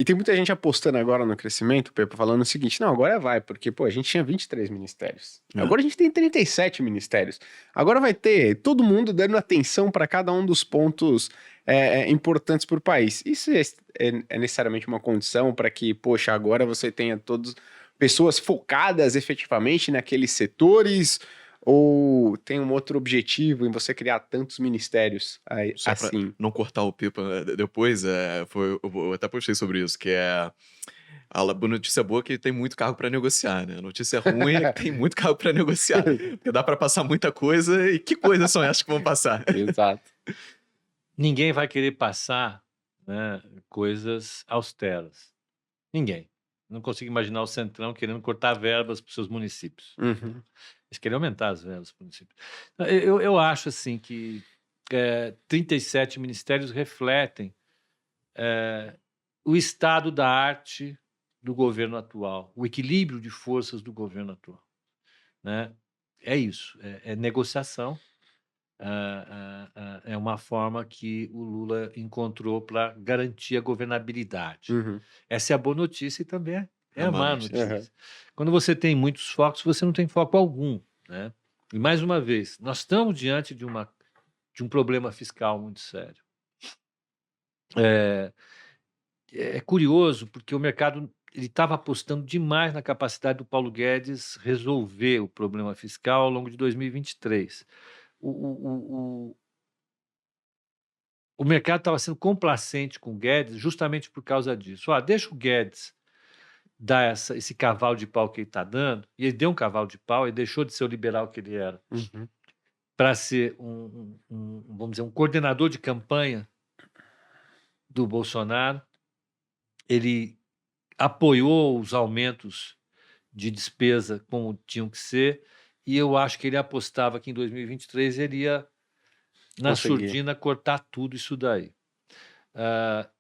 tem muita gente apostando agora no crescimento, Pepa, falando o seguinte, não, agora vai, porque, pô, a gente tinha 23 ministérios. Agora a gente tem 37 ministérios. Agora vai ter todo mundo dando atenção para cada um dos pontos importantes para o país. Isso é necessariamente uma condição para que, poxa, agora você tenha todas pessoas focadas efetivamente naqueles setores, ou tem um outro objetivo em você criar tantos ministérios Só pra assim? não cortar o Pepa depois, eu até postei sobre isso, que é a notícia boa é que tem muito cargo pra negociar, né? A notícia ruim é que tem muito cargo pra negociar. Porque dá pra passar muita coisa, e que coisas são essas que vão passar? Exato. Ninguém vai querer passar, né, coisas austeras. Ninguém. Não consigo imaginar o Centrão querendo cortar verbas para os seus municípios. Uhum. Eles querem aumentar as verbas para os municípios. Eu acho assim que 37 ministérios refletem o estado da arte do governo atual, o equilíbrio de forças do governo atual, né? É isso, é negociação. É uma forma que o Lula encontrou para garantir a governabilidade. Uhum. Essa é a boa notícia e também é a má notícia. Uhum. Quando você tem muitos focos, você não tem foco algum, né? E mais uma vez, nós estamos diante de um problema fiscal muito sério. É curioso porque o mercado ele estava apostando demais na capacidade do Paulo Guedes resolver o problema fiscal ao longo de 2023. O mercado estava sendo complacente com o Guedes justamente por causa disso. Deixa o Guedes dar esse cavalo de pau que ele está dando, e ele deu um cavalo de pau e deixou de ser o liberal que ele era, para ser vamos dizer, um coordenador de campanha do Bolsonaro. Ele apoiou os aumentos de despesa como tinham que ser, e eu acho que ele apostava que em 2023 ele ia, na surdina, cortar tudo isso daí.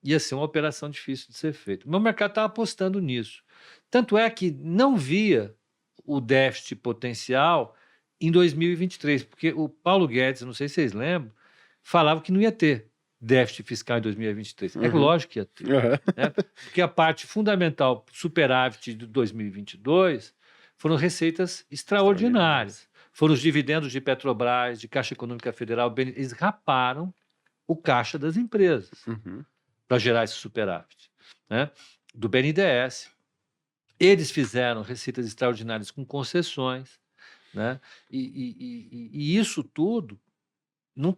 Ia ser uma operação difícil de ser feita. Mas o mercado estava apostando nisso. Tanto é que não via o déficit potencial em 2023, porque o Paulo Guedes, não sei se vocês lembram, falava que não ia ter déficit fiscal em 2023. É lógico que ia ter. Né? Porque a parte fundamental, superávit de 2022, foram receitas extraordinárias. Foram os dividendos de Petrobras, de Caixa Econômica Federal, eles raparam o caixa das empresas para gerar esse superávit, né? Do BNDES. Eles fizeram receitas extraordinárias com concessões, né? E isso tudo não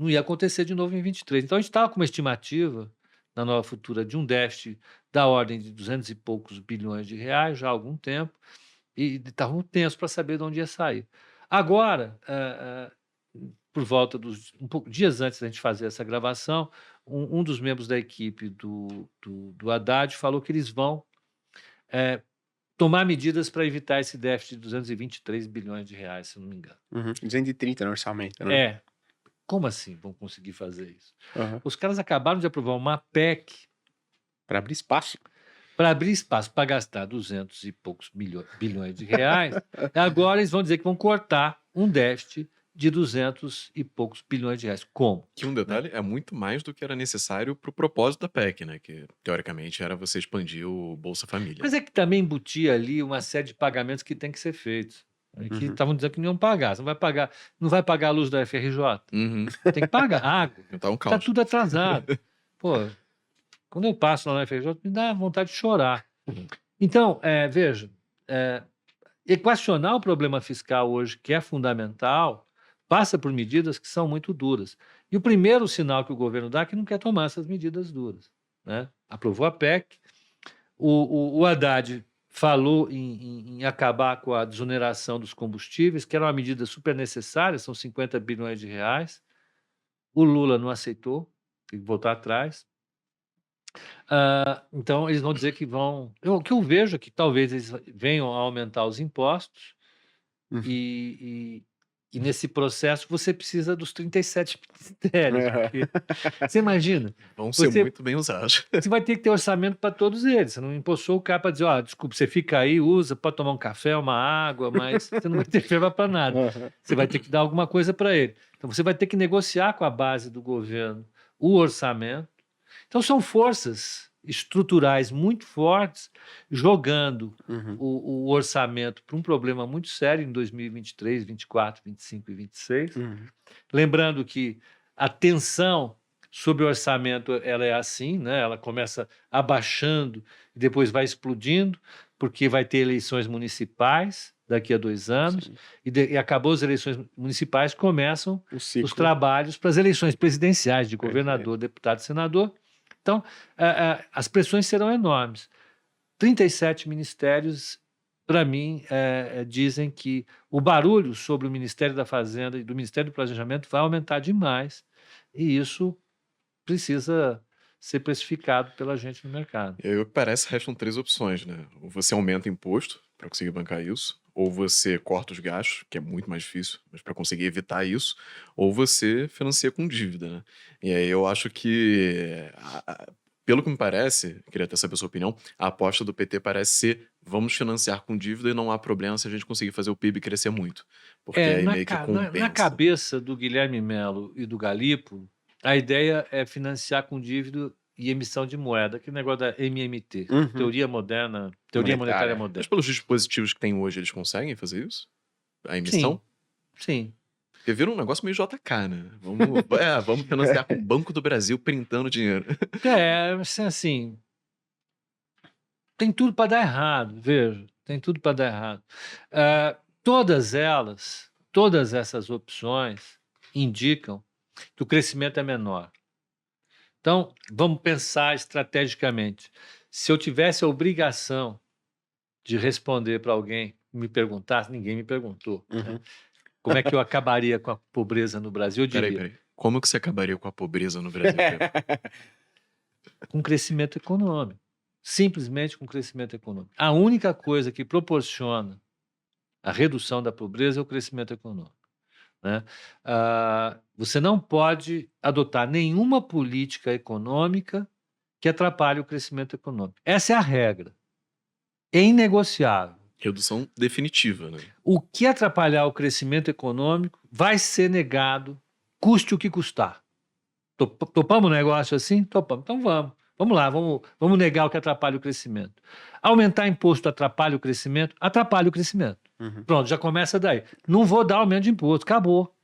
ia acontecer de novo em 23. Então a gente estava com uma estimativa na Nova Futura de um déficit da ordem de 200 e poucos bilhões de reais já há algum tempo, e estavam tensos para saber de onde ia sair. Agora, por volta dos dias antes da gente fazer essa gravação, um dos membros da equipe do Haddad falou que eles vão tomar medidas para evitar esse déficit de 223 bilhões de reais, se eu não me engano. 230 no orçamento, né? Como assim vão conseguir fazer isso? Os caras acabaram de aprovar uma PEC para abrir espaço. Para abrir espaço para gastar 200 e poucos bilhões de reais. Agora eles vão dizer que vão cortar um déficit de 200 e poucos bilhões de reais. Como? Que um detalhe é muito mais do que era necessário para o propósito da PEC, né? Que teoricamente era você expandir o Bolsa Família. Mas é que também embutia ali uma série de pagamentos que tem que ser feitos. Que estavam dizendo que não iam pagar. Você não vai pagar a luz da FRJ. Tem que pagar água. Tá tudo atrasado. Pô, quando eu passo lá na FRJ, me dá vontade de chorar. Então, veja, equacionar o problema fiscal hoje, que é fundamental, passa por medidas que são muito duras. E o primeiro sinal que o governo dá é que não quer tomar essas medidas duras, né? Aprovou a PEC, o Haddad falou em acabar com a desoneração dos combustíveis, que era uma medida super necessária, são 50 bilhões de reais. O Lula não aceitou, tem que voltar atrás. Então, eles vão dizer que vão... O que eu vejo é que talvez eles venham a aumentar os impostos e nesse processo você precisa dos 37 ministérios. Você imagina? Vão ser muito bem usados. Você vai ter que ter orçamento para todos eles. Você não empossou o cara para dizer, desculpa, você fica aí, usa, pode tomar um café, uma água, mas você não vai ter verba para nada. Você vai ter que dar alguma coisa para ele. Então, você vai ter que negociar com a base do governo o orçamento. Então, são forças estruturais muito fortes, jogando Uhum. o orçamento para um problema muito sério em 2023, 24, 25 e 26. Uhum. Lembrando que a tensão sobre o orçamento ela é assim, né? Ela começa abaixando e depois vai explodindo, porque vai ter eleições municipais daqui a 2 anos, Sim. e acabou as eleições municipais, começam O os ciclo. trabalhos para as eleições presidenciais de governador, deputado e senador. Então, as pressões serão enormes. 37 ministérios, para mim, dizem que o barulho sobre o Ministério da Fazenda e do Ministério do Planejamento vai aumentar demais, e isso precisa ser precificado pela gente no mercado. E aí, o que parece, restam 3 opções, né? Ou você aumenta imposto para conseguir bancar isso, ou você corta os gastos, que é muito mais difícil, mas para conseguir evitar isso, ou você financia com dívida, né? E aí eu acho que, pelo que me parece, queria até saber a sua opinião, a aposta do PT parece ser vamos financiar com dívida e não há problema se a gente conseguir fazer o PIB crescer muito. Porque aí meio que Na compensa. cabeça do Guilherme Melo e do Galípolo, a ideia é financiar com dívida e emissão de moeda, que negócio da MMT, Uhum. Teoria Moderna, Teoria Monetária Monetária. Moderna. Mas pelos dispositivos que tem hoje, eles conseguem fazer isso? A emissão? Sim. Porque vira um negócio meio JK, né? Vamos financiar com o Banco do Brasil printando dinheiro. Assim, tem tudo para dar errado, veja, tem tudo para dar errado. Todas essas opções indicam que o crescimento é menor. Então, vamos pensar estrategicamente. Se eu tivesse a obrigação de responder para alguém que me perguntasse, ninguém me perguntou, né? Uhum. Como é que eu acabaria com a pobreza no Brasil? Eu diria, Peraí. Como que você acabaria com a pobreza no Brasil, Pedro? com crescimento econômico. Simplesmente com crescimento econômico. A única coisa que proporciona a redução da pobreza é o crescimento econômico, né? Você não pode adotar nenhuma política econômica que atrapalhe o crescimento econômico. Essa é a regra. É inegociável. Redução definitiva, né? O que atrapalhar o crescimento econômico vai ser negado, custe o que custar. Topamos um negócio assim? Topamos. Então vamos. Vamos lá, vamos negar o que atrapalha o crescimento. Aumentar imposto atrapalha o crescimento? Atrapalha o crescimento. Uhum. Pronto, já começa daí. Não vou dar aumento de imposto, acabou.